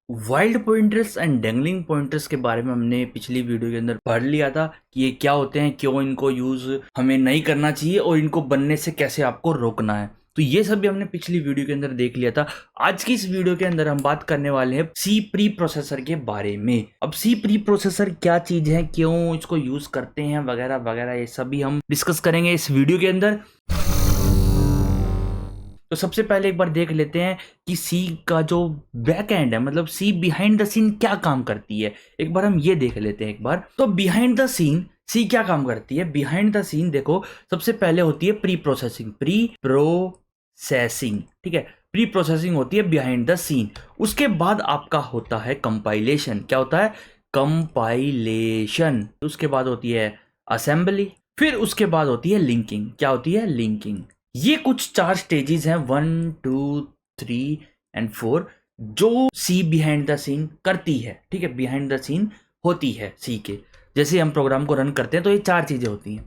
Wild pointers and dangling pointers के बारे में हमने पिछली वीडियो के अंदर पढ़ लिया था कि ये क्या होते हैं, क्यों इनको यूज हमें नहीं करना चाहिए और इनको बनने से कैसे आपको रोकना है। तो ये सब भी हमने पिछली वीडियो के अंदर देख लिया था। आज की इस वीडियो के अंदर हम बात करने वाले हैं सी प्री प्रोसेसर के बारे में। अब सी प्री प्रोसेसर क्या चीज है, क्यों इसको यूज करते हैं, वगैरह वगैरह, ये सभी हम डिस्कस करेंगे इस वीडियो के अंदर। तो सबसे पहले एक बार देख लेते हैं कि सी का जो बैक एंड है, मतलब सी बिहाइंड द सीन क्या काम करती है। एक बार हम ये देख लेते हैं एक बार। तो बिहाइंड द सीन सी क्या काम करती है। बिहाइंड द सीन देखो, सबसे पहले होती है प्री प्रोसेसिंग। ठीक है, प्री प्रोसेसिंग होती है बिहाइंड द सीन। उसके बाद आपका होता है कंपाइलेशन। क्या होता है? कंपाइलेशन। उसके बाद होती है असेंबली, फिर उसके बाद होती है लिंकिंग। क्या होती है? लिंकिंग। ये कुछ 4 स्टेजेस हैं, 1 2 3 एंड 4, जो सी बिहाइंड द सीन करती है। ठीक है, बिहाइंड द सीन होती है सी के। जैसे हम प्रोग्राम को रन करते हैं तो ये 4 चीजें होती हैं।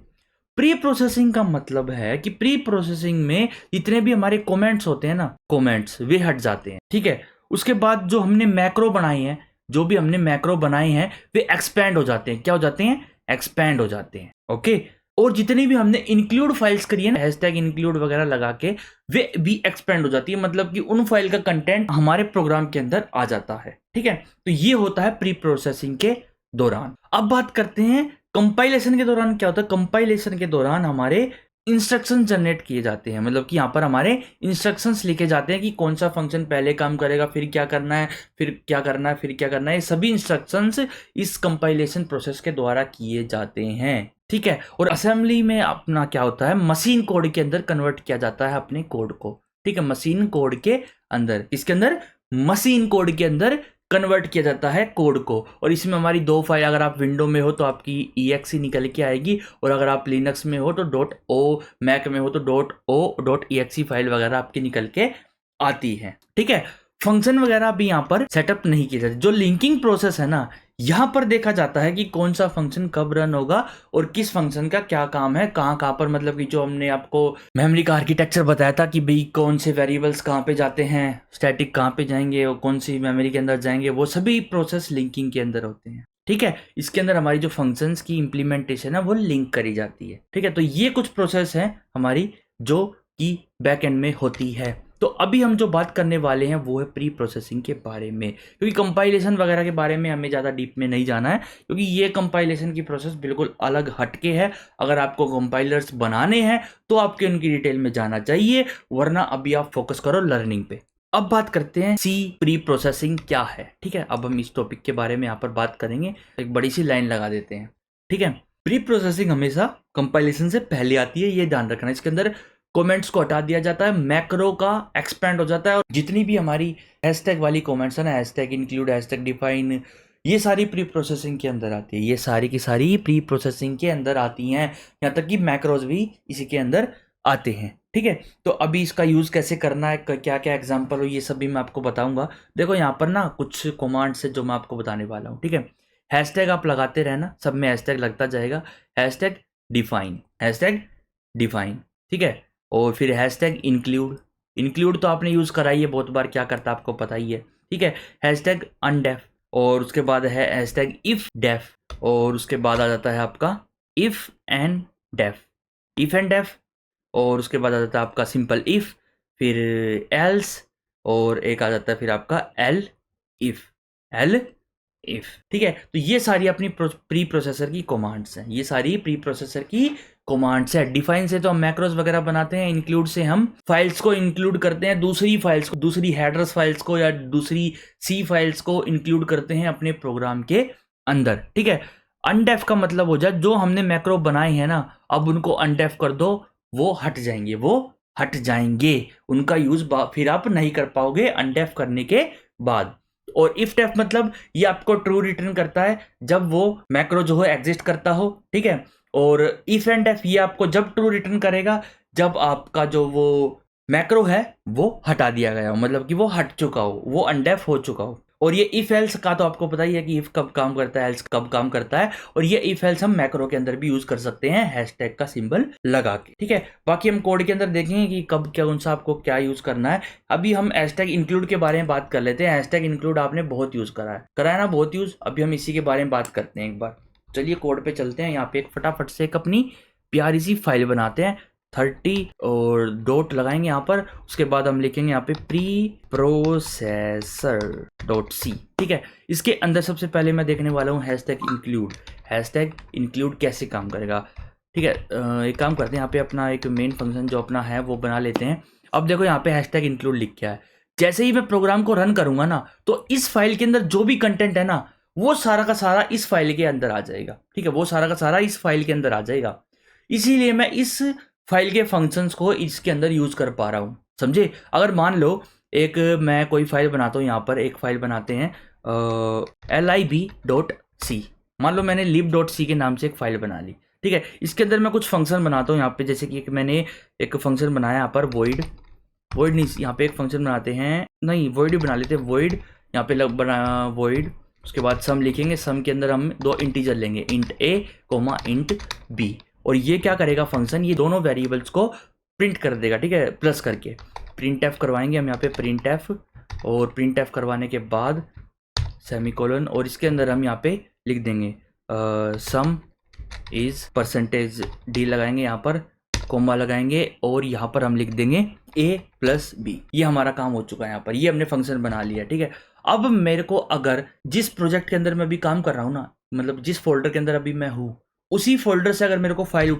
प्री प्रोसेसिंग का मतलब है कि प्री प्रोसेसिंग में जितने भी हमारे कमेंट्स होते हैं ना, कमेंट्स वे हट जाते हैं। ठीक है, उसके बाद जो हमने मैक्रो बनाई है, जो भी हमने मैक्रो बनाए हैं वे एक्सपैंड हो जाते हैं। क्या हो जाते हैं? एक्सपैंड हो जाते हैं। ओके, और जितनी भी हमने इंक्लूड फाइल्स करी है ना, हैशटैग इंक्लूड वगैरह लगा के, वे भी एक्सपेंड हो जाती है। मतलब कि उन फाइल का कंटेंट हमारे प्रोग्राम के अंदर आ जाता है। ठीक है, तो ये होता है प्री प्रोसेसिंग के दौरान। अब बात करते हैं कंपाइलेशन के दौरान क्या होता है। कंपाइलेशन के दौरान हमारे इंस्ट्रक्शन जनरेट किए जाते हैं। मतलब कि यहाँ पर हमारे इंस्ट्रक्शंस लिखे जाते हैं कि कौन सा फंक्शन पहले काम करेगा, फिर क्या करना है, फिर क्या करना है, फिर क्या करना है। ये सभी इंस्ट्रक्शंस इस कंपाइलेशन प्रोसेस के द्वारा किए जाते हैं। ठीक है, और असेंबली में अपना क्या होता है, मशीन कोड के अंदर कन्वर्ट किया जाता है अपने कोड को। ठीक है, मशीन कोड के अंदर, इसके अंदर मशीन कोड के अंदर कन्वर्ट किया जाता है कोड को। और इसमें हमारी 2 फाइल, अगर आप विंडो में हो तो आपकी exe निकल के आएगी, और अगर आप लिनक्स में हो तो .o, मैक में हो तो .o.exe फाइल वगैरह आपकी निकल के आती है। ठीक है, फंक्शन वगैरह भी यहाँ पर सेटअप नहीं किए जाते। जो लिंकिंग प्रोसेस है ना, यहाँ पर देखा जाता है कि कौन सा फंक्शन कब रन होगा और किस फंक्शन का क्या काम है, कहाँ पर। मतलब कि जो हमने आपको मेमोरी का आर्किटेक्चर बताया था कि भाई कौन से वेरिएबल्स कहाँ पे जाते हैं, स्टैटिक कहाँ पे जाएंगे और कौन सी मेमोरी के अंदर जाएंगे, वो सभी प्रोसेस लिंकिंग के अंदर होते हैं। ठीक है, इसके अंदर हमारी जो फंक्शंस की इंप्लीमेंटेशन है वो लिंक करी जाती है। ठीक है, तो ये कुछ प्रोसेस है हमारी जो कि बैक एंड में होती है। तो अभी हम जो बात करने वाले हैं वो है प्री प्रोसेसिंग के बारे में, क्योंकि कंपाइलेशन वगैरह के बारे में हमें ज़्यादा डीप में नहीं जाना है, क्योंकि ये कंपाइलेशन की प्रोसेस बिल्कुल अलग हटके है। अगर आपको कंपाइलर्स बनाने हैं तो आपके उनकी डिटेल में जाना चाहिए, वरना अभी आप फोकस करो लर्निंग पे। अब बात करते हैं सी प्री प्रोसेसिंग क्या है। ठीक है, अब हम इस टॉपिक के बारे में यहाँ पर बात करेंगे। एक बड़ी सी लाइन लगा देते हैं। ठीक है, प्री प्रोसेसिंग हमेशा कंपाइलेशन से पहले आती है, ये ध्यान रखना। इसके अंदर कमेंट्स को हटा दिया जाता है, मैक्रो का एक्सपेंड हो जाता है, और जितनी भी हमारी हैशटैग वाली कमेंट्स है ना, हैशटैग इंक्लूड, हैशटैग डिफाइन, ये सारी प्री प्रोसेसिंग के अंदर आती है। ये सारी की सारी प्री प्रोसेसिंग के अंदर आती हैं, यहाँ तक कि मैक्रोज भी इसी के अंदर आते हैं। ठीक है, तो अभी इसका यूज़ कैसे करना है, क्या क्या एग्जाम्पल हो, ये सभी मैं आपको बताऊंगा। देखो यहाँ पर ना कुछ कमांड्स है जो मैं आपको बताने वाला हूँ। ठीक है, हैशटैग आप लगाते रहना, सब में हैशटैग लगता जाएगा। Hashtag define, hashtag define. ठीक है, और फिर हैशटैग इंक्लूड। इंक्लूड तो आपने यूज़ करा ही है बहुत बार, क्या करता है आपको पता ही है। ठीक है, हैशटैग अनडेफ, और उसके बाद है हैशटैग इफ डेफ, और उसके बाद आ जाता है आपका if and deaf, if and deaf, और उसके बाद आ जाता है आपका सिंपल इफ, फिर एल्स, और एक आ जाता है फिर आपका एल इफ, एल इफ। ठीक है, तो ये सारी अपनी प्री प्रोसेसर की कमांड्स हैं, ये सारी प्री प्रोसेसर की कमांड्स है। डिफाइन से तो हम मैक्रोस वगैरह बनाते हैं, इंक्लूड से हम फाइल्स को इंक्लूड करते हैं, दूसरी फाइल्स को, दूसरी हेडर्स फाइल्स को या दूसरी सी फाइल्स को इंक्लूड करते हैं अपने प्रोग्राम के अंदर। ठीक है, अनडेफ का मतलब हो जाए जो हमने मैक्रो बनाए हैं ना, अब उनको अनडेफ कर दो, वो हट जाएंगे, वो हट जाएंगे, उनका यूज फिर आप नहीं कर पाओगे अनडेफ करने के बाद। और इफ डेफ मतलब ये आपको ट्रू रिटर्न करता है जब वो मैक्रो जो है एग्जिस्ट करता हो। ठीक है, और इफ एंड डेफ ये आपको जब ट्रू रिटर्न करेगा जब आपका जो वो मैक्रो है वो हटा दिया गया हो, मतलब कि वो हट चुका हो, वो अनडेफ हो चुका हो। और ये इफ एल्स का तो आपको पता ही है कि इफ कब काम करता है, एल्स कब काम करता है। और ये इफ एल्स हम मैक्रो के अंदर भी यूज कर सकते हैं हैशटैग का सिंबल लगा के, ठीक है। बाकी हम कोड के अंदर देखेंगे कि कब क्या कौन सा आपको क्या यूज करना है। अभी हम हैशटैग इंक्लूड के बारे में बात कर लेते हैं। हैशटैग इंक्लूड आपने बहुत यूज करा है ना, बहुत यूज। अभी हम इसी के बारे में बात करते हैं एक बार। चलिए कोड पे चलते हैं। यहाँ पे एक फटाफट से एक अपनी प्यारी सी फाइल बनाते हैं। 30 और डॉट लगाएंगे यहाँ पर। उसके बाद हम लिखेंगे यहाँ पे प्री प्रोसेसर डॉट सी, ठीक है। इसके अंदर सबसे पहले मैं देखने वाला हूँ हैशटैग इंक्लूड। हैशटैग इंक्लूड कैसे काम करेगा, ठीक है। एक काम करते हैं, यहाँ पे अपना एक मेन फंक्शन जो अपना है वो बना लेते हैं। अब देखो यहाँ पे हैशटैग इंक्लूड लिख के है। जैसे ही मैं प्रोग्राम को रन करूंगा ना, तो इस फाइल के अंदर जो भी कंटेंट है ना, वो सारा का सारा इस फाइल के अंदर आ जाएगा, ठीक है। वो सारा का सारा इस फाइल के अंदर आ जाएगा। इसीलिए मैं इस फाइल के फंक्शंस को इसके अंदर यूज कर पा रहा हूँ, समझे। अगर मान लो एक मैं कोई फाइल बनाता हूँ, यहाँ पर एक फाइल बनाते हैं lib.c। मान लो मैंने lib.c के नाम से एक फाइल बना ली, ठीक है। इसके अंदर मैं कुछ फंक्शन बनाता हूँ यहाँ पे, जैसे कि मैंने एक फंक्शन बनाया यहाँ पर void नहीं, यहाँ पे एक फंक्शन बनाते हैं, नहीं void ही बना लेते हैं। void यहाँ पे बना void, उसके बाद सम लिखेंगे। सम के अंदर हम 2 इंटीजर लेंगे, int a int b। और ये क्या करेगा फंक्शन, ये दोनों वेरिएबल्स को प्रिंट कर देगा, ठीक है, प्लस करके। प्रिंट एफ करवाएंगे हम यहाँ पे, प्रिंट एफ। और प्रिंट एफ करवाने के बाद सेमीकोलन, और इसके अंदर हम यहाँ पे लिख देंगे सम इज परसेंटेज डी लगाएंगे, यहाँ पर कोमा लगाएंगे, और यहाँ पर हम लिख देंगे a प्लस बी। ये हमारा काम हो चुका है यहाँ पर, ये हमने फंक्शन बना लिया, ठीक है। अब मेरे को अगर जिस प्रोजेक्ट के अंदर मैं अभी काम कर रहा हूँ ना, मतलब जिस फोल्डर के अंदर अभी मैं हूँ, उसी फोल्डर से अगर मेरे को फाइल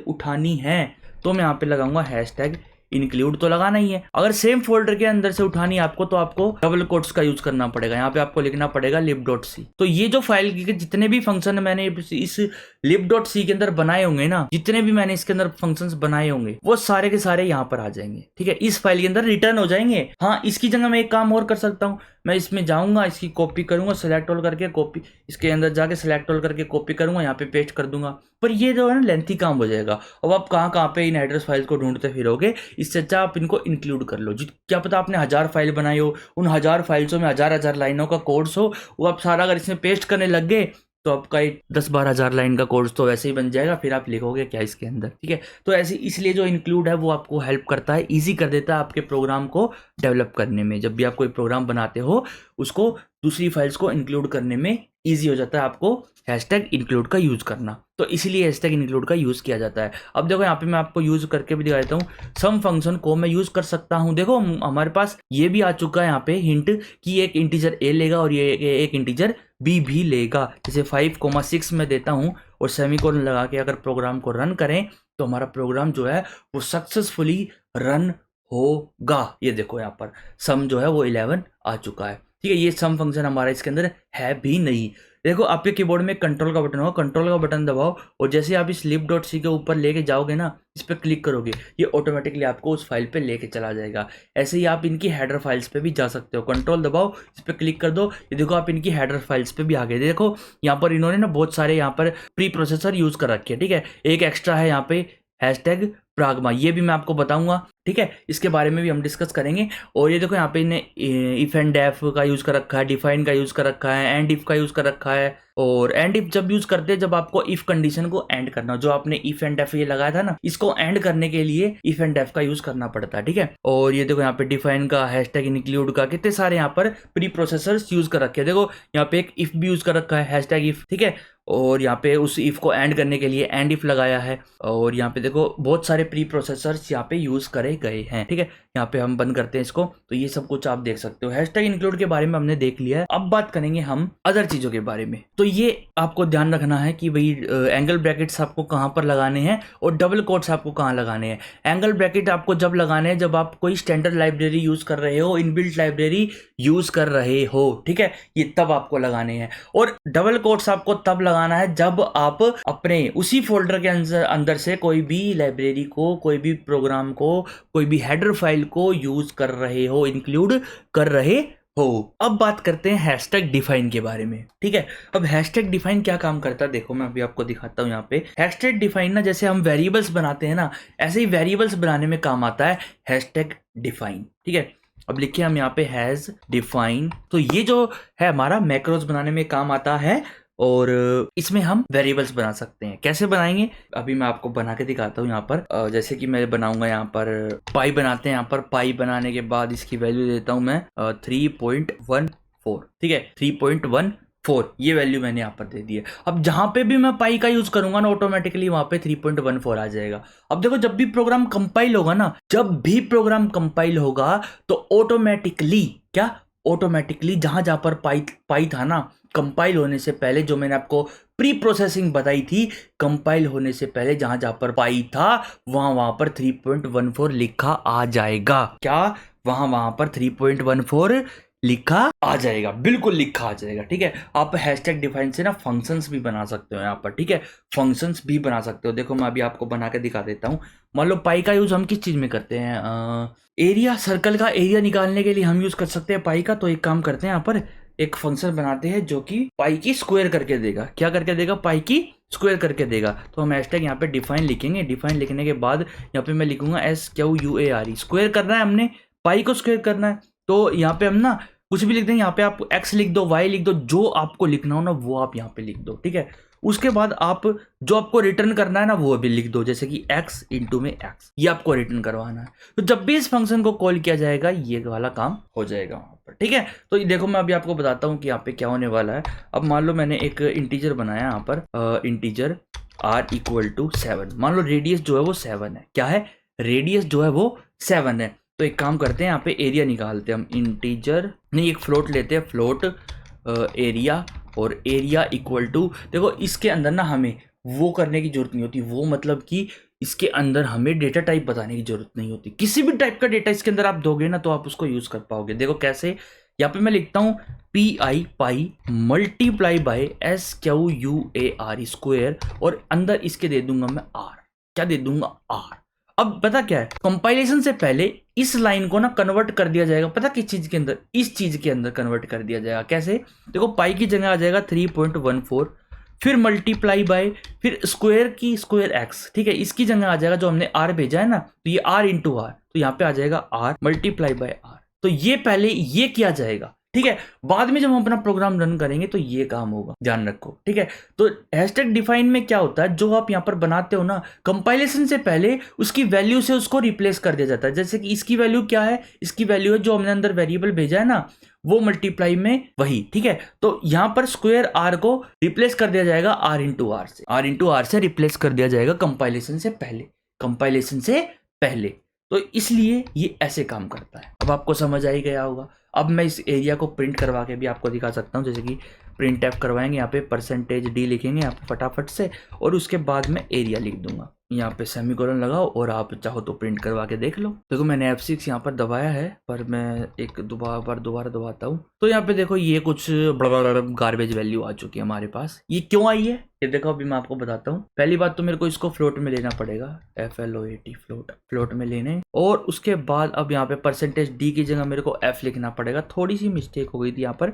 उठानी है, तो मैं यहाँ पे लगाऊंगा हैशटैग इंक्लूड। तो लगाना ही है। अगर सेम फोल्डर के अंदर से उठानी है आपको, तो आपको डबल कोट्स का यूज करना पड़ेगा। यहाँ पे आपको लिखना पड़ेगा lib.c। तो ये जो फाइल के जितने भी फंक्शन मैंने इस lib.c के अंदर बनाए होंगे ना, जितने भी मैंने इसके अंदर फंक्शंस बनाए होंगे, वो सारे के सारे यहाँ पर आ जाएंगे, ठीक है। इस फाइल के अंदर रिटर्न हो जाएंगे। हाँ, इसकी जगह मैं एक काम और कर सकता हूँ। मैं इसमें जाऊंगा, इसकी कॉपी करूंगा, सेलेक्ट ऑल करके कॉपी, इसके अंदर जाके सेलेक्ट ऑल करके कॉपी करूंगा, यहाँ पे पेस्ट कर दूंगा। पर ये जो है ना लेंथी काम हो जाएगा। अब आप कहाँ पे इन एड्रेस फाइल्स को ढूंढते फिरोगे। इससे अच्छा आप इनको इंक्लूड कर लो। क्या पता आपने 1000 फाइल बनाई हो, उन 1000 फाइल्सों में 1000 लाइनों का कोड्स हो, वो आप सारा अगर इसमें पेस्ट करने लग गए, तो आपका 10-12 हज़ार लाइन का कोर्स तो वैसे ही बन जाएगा। फिर आप लिखोगे क्या इसके अंदर, ठीक है। तो ऐसे इसलिए जो इंक्लूड है वो आपको हेल्प करता है, इजी कर देता है आपके प्रोग्राम को डेवलप करने में। जब भी आप कोई प्रोग्राम बनाते हो, उसको दूसरी फाइल्स को इंक्लूड करने में ईजी हो जाता है आपको हैशटैग इंक्लूड का यूज करना। तो इसीलिए हैशटैग इंक्लूड का यूज किया जाता है। अब देखो यहाँ पे मैं आपको यूज करके भी दिखा देता हूँ। सम फंक्शन को मैं यूज कर सकता हूँ। देखो हमारे पास ये भी आ चुका है यहाँ पे हिंट कि एक इंटीजर a लेगा और ये एक इंटीजर b भी लेगा। जैसे 5,6 में देता हूँ और सेमीकोलन लगा के अगर प्रोग्राम को रन करें, तो हमारा प्रोग्राम जो है वो सक्सेसफुली रन होगा। ये देखो यहाँ पर सम जो है वो 11 आ चुका है, ठीक है। ये सम फंक्शन हमारा इसके अंदर है भी नहीं। देखो आपके कीबोर्ड में कंट्रोल का बटन होगा, कंट्रोल का बटन दबाओ और जैसे आप इस lib.c के ऊपर लेके जाओगे ना, इस पर क्लिक करोगे, ये ऑटोमेटिकली आपको उस फाइल पे लेके चला जाएगा। ऐसे ही आप इनकी हेडर फाइल्स पे भी जा सकते हो। कंट्रोल दबाओ, इस पर क्लिक कर दो, ये देखो आप इनकी हेडर फाइल्स पे भी आ गए। देखो यहाँ पर इन्होंने ना बहुत सारे यहाँ पर प्री प्रोसेसर यूज कर रखे हैं, ठीक है। एक एक्स्ट्रा है यहाँ पे हैशटैग प्राग्मा, ये भी मैं आपको बताऊंगा, ठीक है। इसके बारे में भी हम डिस्कस करेंगे। और ये देखो यहाँ पे इन्हें इफ एंड डेफ का यूज कर रखा है, डिफाइन का यूज कर रखा है, एंड इफ का यूज कर रखा है। और एंड इफ जब यूज करते हैं, जब आपको इफ कंडीशन को एंड करना, जो आपने इफ एंड डेफ ये लगाया था ना, इसको एंड करने के लिए इफ एंड डेफ का यूज करना पड़ता है, ठीक है। और ये देखो यहाँ पे डिफाइन का, हैशटैग इंक्लूड का, कितने सारे यहाँ पर प्री प्रोसेसर्स यूज कर रखे हैं। देखो यहाँ पे एक इफ भी यूज कर रखा है, हैशटैग इफ, ठीक है। और यहाँ पे उस इफ को एंड करने के लिए एंड इफ लगाया है। और यहाँ पे देखो बहुत सारे प्री प्रोसेसर्स यहाँ पे यूज करे गए हैं, ठीक है। यहाँ पे हम बंद करते हैं इसको, तो ये सब कुछ आप देख सकते हो। हैशटैग इंक्लूड के बारे में हमने देख लिया है। अब बात करेंगे हम अदर चीजों के बारे में। तो ये आपको ध्यान रखना है कि भाई एंगल ब्रैकेट्स आपको कहाँ पर लगाने हैं और डबल कोट्स आपको कहाँ लगाने हैं। एंगल ब्रैकेट आपको जब लगाने हैं जब आप कोई स्टैंडर्ड लाइब्रेरी यूज कर रहे हो, इनबिल्ट लाइब्रेरी यूज कर रहे हो, ठीक है, ये तब आपको लगाने हैं। और डबल कोट्स आपको तब लगाना है जब आप अपने उसी फोल्डर के अंदर से कोई भी लाइब्रेरी को, कोई भी प्रोग्राम को, कोई भी हेडर फाइल को यूज कर रहे हो, इंक्लूड कर रहे हो। अब बात करते हैं हैशटैग डिफाइन के बारे में, ठीक है। अब हैशटैग डिफाइन क्या काम करता है, देखो मैं अभी आपको दिखाता हूँ। यहाँ पे हैशटैग डिफाइन ना, जैसे हम वेरिएबल्स बनाते हैं ना, ऐसे ही वेरिएबल्स बनाने में काम आता है हैशटैग डिफाइन, ठीक है। अब लिखिए हम यहाँ पे हैज डिफाइन, तो ये जो है हमारा मैक्रोज बनाने में काम आता है और इसमें हम वेरिएबल्स बना सकते हैं। कैसे बनाएंगे अभी मैं आपको बना के दिखाता हूँ। यहाँ पर जैसे कि मैं बनाऊंगा, यहाँ पर पाई बनाते हैं। यहाँ पर पाई बनाने के बाद इसकी वैल्यू देता हूँ मैं 3.14, ठीक है 3.14 ये वैल्यू मैंने यहाँ पर दे दी है। अब जहां पे भी मैं पाई का यूज करूंगा ना ऑटोमेटिकली वहां पे 3.14 आ जाएगा। अब देखो जब भी प्रोग्राम कंपाइल होगा ना, जब भी प्रोग्राम कंपाइल होगा तो ऑटोमेटिकली क्या, ऑटोमेटिकली जहां जहां पर पाई था ना कंपाइल होने से पहले, जो मैंने आपको प्री प्रोसेसिंग बताई थी, कंपाइल होने से पहले जहां जहां पर पाई था वहां पर 3.14 लिखा आ जाएगा। क्या वहां पर 3.14 लिखा आ जाएगा, बिल्कुल लिखा आ जाएगा। ठीक है, आप हैशटैग डिफाइन से ना फंक्शंस भी बना सकते हो यहाँ पर। ठीक है, फंक्शंस भी बना सकते हो। देखो मैं अभी आपको बना के दिखा देता हूँ। मान लो पाई का यूज हम किस चीज में करते हैं, एरिया, सर्कल का एरिया निकालने के लिए हम यूज कर सकते हैं पाई का। तो एक काम करते हैं, यहाँ पर एक फंक्शन बनाते हैं जो कि पाई की स्क्वायर करके देगा। क्या करके देगा, पाई की स्क्वायर करके देगा। तो हम हैशटैग यहाँ पे डिफाइन लिखेंगे। डिफाइन लिखने के बाद यहाँ पे मैं लिखूंगा SQUARE, स्क्वायर करना है हमने, पाई को स्क्वायर करना है। तो यहाँ पे हम ना कुछ भी लिख देंगे, यहाँ पे आप x लिख दो, y लिख दो, जो आपको लिखना हो ना वो आप यहाँ पे लिख दो। ठीक है, उसके बाद आप जो आपको रिटर्न करना है ना वो भी लिख दो, जैसे कि x इंटू में x, ये आपको रिटर्न करवाना है। तो जब भी इस फंक्शन को कॉल किया जाएगा ये वाला काम हो जाएगा वहां पर। ठीक है, तो ये देखो मैं अभी आपको बताता हूँ कि यहाँ पे क्या होने वाला है। अब मान लो मैंने एक इंटीजर बनाया यहाँ पर, इंटीजर r इक्वल टू 7। मान लो रेडियस जो है वो 7 है। क्या है, रेडियस जो है वो 7 है। तो एक काम करते हैं, यहाँ पे एरिया निकालते हैं हम। इंटीजर नहीं, एक फ्लोट लेते हैं, फ्लोट एरिया, और एरिया इक्वल टू, देखो इसके अंदर ना हमें वो करने की जरूरत नहीं होती, वो मतलब कि इसके अंदर हमें डेटा टाइप बताने की जरूरत नहीं होती। किसी भी टाइप का डेटा इसके अंदर आप दोगे ना तो आप उसको यूज कर पाओगे। देखो कैसे, यहाँ पे मैं लिखता हूँ PI pi multiply by SQUARE square, और अंदर इसके दे दूंगा मैं R। क्या दे दूंगा, R। अब पता क्या है, कंपाइलेशन से पहले इस लाइन को ना कन्वर्ट कर दिया जाएगा। पता किस चीज के अंदर, इस चीज के अंदर कन्वर्ट कर दिया जाएगा। कैसे, देखो पाई की जगह आ जाएगा 3.14, फिर मल्टीप्लाई बाय, फिर स्क्वायर की स्क्वायर x। ठीक है, इसकी जगह आ जाएगा जो हमने r भेजा है ना, तो ये r इंटू आर, तो यहाँ पे आ जाएगा r मल्टीप्लाई बाय r। तो ये पहले ये किया जाएगा। ठीक है, बाद में जब हम अपना प्रोग्राम रन करेंगे तो ये काम होगा, ध्यान रखो। ठीक है, तो हैशटैग डिफाइन में क्या होता है, जो आप यहाँ पर बनाते हो ना कंपाइलेशन से पहले उसकी वैल्यू से उसको रिप्लेस कर दिया जाता है। जैसे कि इसकी वैल्यू क्या है, इसकी वैल्यू है जो हमने अंदर वेरिएबल भेजा है ना वो मल्टीप्लाई में वही। ठीक है, तो यहाँ पर स्क्वायर r को रिप्लेस कर दिया जाएगा r इंटू आर से, r इंटू आर से रिप्लेस कर दिया जाएगा कंपाइलेशन से पहले, कंपाइलेशन से पहले। तो इसलिए ये ऐसे काम करता है। अब आपको समझ आ ही गया होगा। अब मैं इस एरिया को प्रिंट करवा के भी आपको दिखा सकता हूँ, जैसे कि प्रिंट एफ करवाएंगे, यहाँ पे %d लिखेंगे यहाँ पे फटाफट से, और उसके बाद में एरिया लिख दूंगा। यहाँ पे सेमीकोलन लगाओ और आप चाहो तो प्रिंट करवा के देख लो। देखो मैंने F6 यहाँ पर दबाया है, पर मैं एक दोबारा दबाता हूँ तो यहाँ पे देखो ये कुछ गार्बेज वैल्यू आ चुकी है हमारे पास। ये क्यों आई है ये देखो अभी मैं आपको बताता हूँ। पहली बात तो मेरे को इसको फ्लोट में लेना पड़ेगा, FLOAT फ्लोट में लेने, और उसके बाद अब यहाँ पे %d की जगह मेरे को f लिखना पड़ेगा। थोड़ी सी मिस्टेक हो गई थी यहाँ पर।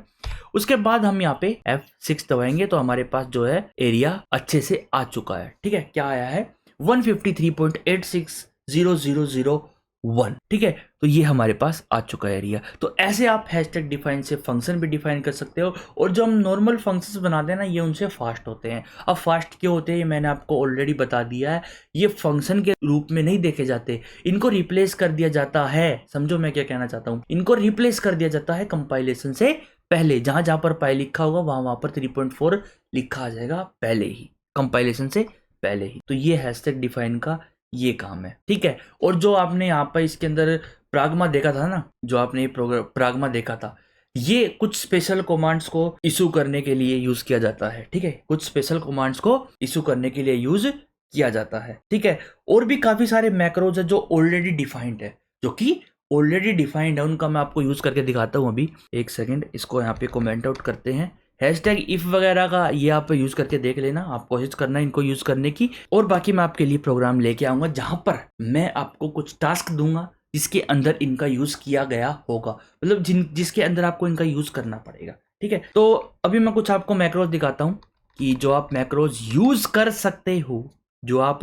उसके बाद हम यहाँ पे F6 दबाएंगे तो हमारे पास जो है एरिया अच्छे से आ चुका है। ठीक है, क्या आया है 153.860001। ठीक है, तो ये हमारे पास आ चुका है एरिया। तो ऐसे आप हैशटैग डिफाइन से फंक्शन भी डिफाइन कर सकते हो, और जो हम नॉर्मल फंक्शंस बनाते हैं ना ये उनसे फास्ट होते हैं। अब फास्ट क्यों होते हैं ये मैंने आपको ऑलरेडी बता दिया है। ये फंक्शन के रूप में नहीं देखे जाते, इनको रिप्लेस कर दिया जाता है। समझो मैं क्या कहना चाहता हूँ, इनको रिप्लेस कर दिया जाता है कंपाइलेशन से पहले। जहां जहां पर पाई लिखा होगा वहां पर 3.4 लिखा आ जाएगा पहले ही, कंपाइलेशन से पहले ही। तो ये हैशटैग डिफाइन का ये काम है। ठीक है, और जो आपने यहाँ पर इसके अंदर प्राग्मा देखा था ना, जो आपने प्राग्मा देखा था, ये कुछ स्पेशल कमांड्स को इशू करने के लिए यूज किया जाता है। ठीक है, कुछ स्पेशल कमांड्स को इशू करने के लिए यूज किया जाता है। ठीक है, और भी काफी सारे मैक्रोज है जो ऑलरेडी डिफाइंड है, जो कि ऑलरेडी डिफाइंड है, उनका मैं आपको यूज करके दिखाता हूँ अभी। एक सेकेंड, इसको यहाँ पे कमेंट आउट करते हैं। हैशटैग इफ वगैरह का ये आप यूज करके देख लेना, आप कोशिश करना इनको यूज करने की। और बाकी मैं आपके लिए प्रोग्राम लेके आऊंगा जहां पर मैं आपको कुछ टास्क दूंगा जिसके अंदर इनका यूज किया गया होगा, मतलब जिसके अंदर आपको इनका यूज करना पड़ेगा। ठीक है, तो अभी मैं कुछ आपको मैक्रोज दिखाता हूं कि जो आप मैक्रोज यूज कर सकते हो, जो आप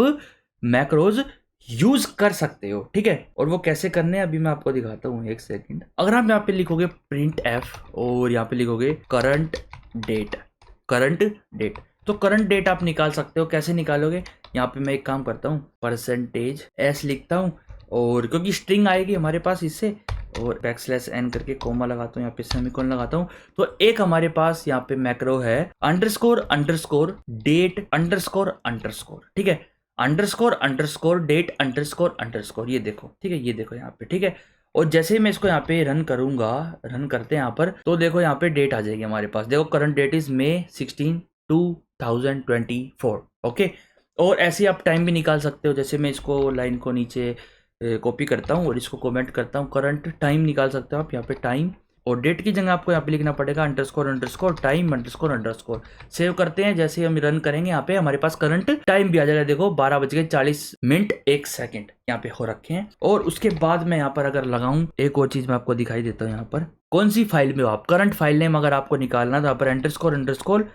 मैक्रोज यूज कर सकते हो, ठीक है। और वो कैसे करने हैं अभी मैं आपको दिखाता हूँ, एक सेकंड। अगर आप यहाँ पे लिखोगे प्रिंट एफ और यहाँ पे लिखोगे करंट डेट, करंट डेट, तो करंट डेट आप निकाल सकते हो। कैसे निकालोगे, यहाँ पे मैं एक काम करता हूँ, परसेंटेज एस लिखता हूँ, और क्योंकि स्ट्रिंग आएगी हमारे पास इससे, और बैकस्लैश एन करके कोमा लगाता हूँ, यहाँ पे सेमीकोलन लगाता हूँ। तो एक हमारे पास यहाँ पे मैक्रो है underscore underscore date underscore underscore, ठीक है, underscore underscore date underscore underscore, ये देखो, ठीक है, ये देखो यहाँ पे, ठीक है। और जैसे ही मैं इसको यहाँ पे रन करूंगा, रन करते हैं यहाँ पर, तो देखो यहाँ पे डेट आ जाएगी हमारे पास, देखो current date is May 16, 2024, okay. और ऐसे ही आप टाइम भी निकाल सकते हो, जैसे मैं इसको लाइन को नीचे कॉपी करता हूँ और इसको कमेंट करता हूँ, करंट टाइम निकाल सकते हो आप यहाँ पे, टाइम, और डेट की जगह आपको यहाँ पे लिखना पड़ेगा underscore underscore time underscore underscore. Save करते हैं, जैसे हम रन करेंगे यहाँ पे हमारे पास करंट टाइम भी आ जाएगा, देखो 12:40 यहाँ पे हो रखे हैं। और उसके बाद मैं यहाँ पर अगर लगाऊं, एक और चीज मैं आपको दिखाई देता हूँ, यहाँ पर कौन सी फाइल में हो आप, करंट फाइल नेम अगर आपको निकालना, तो यहाँ पर underscore underscore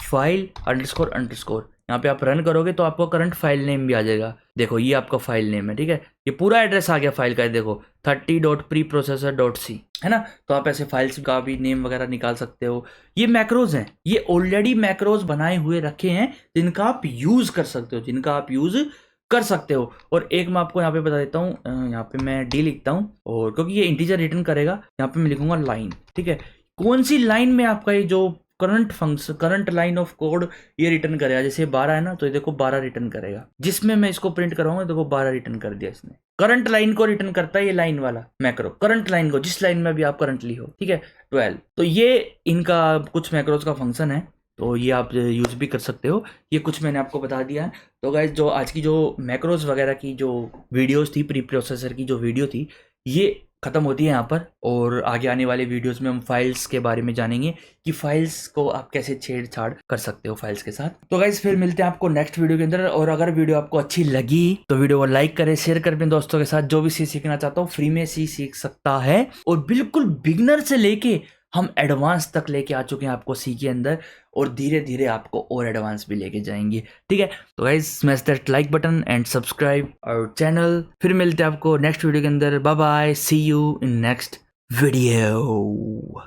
file underscore underscore, यहाँ पे आप रन करोगे तो आपको करंट फाइल नेम भी आ जाएगा, देखो ये आपका फाइल नेम है, ठीक है, ये पूरा एड्रेस आ गया फाइल का, देखो 30.preprocessor.c, है ना। तो आप ऐसे फाइल्स का भी नेम वगैरह निकाल सकते हो। ये मैक्रोज हैं, ये ऑलरेडी मैक्रोज बनाए हुए रखे हैं जिनका आप यूज कर सकते हो, जिनका आप यूज कर सकते हो। और एक मैं आपको यहाँ पे बता देता हूँ, यहाँ पे मैं डी लिखता हूँ, और क्योंकि ये इंटीजर रिटर्न करेगा, यहाँ पे मैं लिखूंगा लाइन, ठीक है। कौन सी लाइन में आपका ये जो current function, current line of code ये रिटर्न करेगा, जैसे 12 है ना, तो ये देखो 12 रिटर्न करेगा, जिसमें मैं इसको प्रिंट कराऊंगा, देखो 12 रिटर्न कर दिया इसने। करंट लाइन को रिटर्न करता है ये लाइन वाला मैक्रो, करंट लाइन को, जिस लाइन में भी आप करंटली हो, ठीक है, 12। तो ये इनका कुछ मैक्रोज का फंक्शन है, तो ये आप यूज भी कर सकते हो। ये कुछ मैंने आपको बता दिया है। तो गाइज जो आज की जो मैक्रोज वगैरह की जो वीडियोस थी, प्री प्रोसेसर की जो वीडियो थी, ये खत्म होती है यहाँ पर। और आगे आने वाले वीडियोस में हम फाइल्स के बारे में जानेंगे कि फाइल्स को आप कैसे छेड़छाड़ कर सकते हो फाइल्स के साथ। तो गाइज फिर मिलते हैं आपको नेक्स्ट वीडियो के अंदर। और अगर वीडियो आपको अच्छी लगी तो वीडियो को लाइक करें, शेयर करें अपने दोस्तों के साथ। जो भी सीखना चाहता हूँ फ्री में सीख सकता है, और बिल्कुल बिगनर से लेके हम एडवांस तक लेके आ चुके हैं आपको सी के अंदर, और धीरे धीरे आपको और एडवांस भी लेके जाएंगे, ठीक है। तो guys smash that like button and subscribe our channel. फिर मिलते हैं आपको नेक्स्ट वीडियो के अंदर। Bye bye, see you in next video.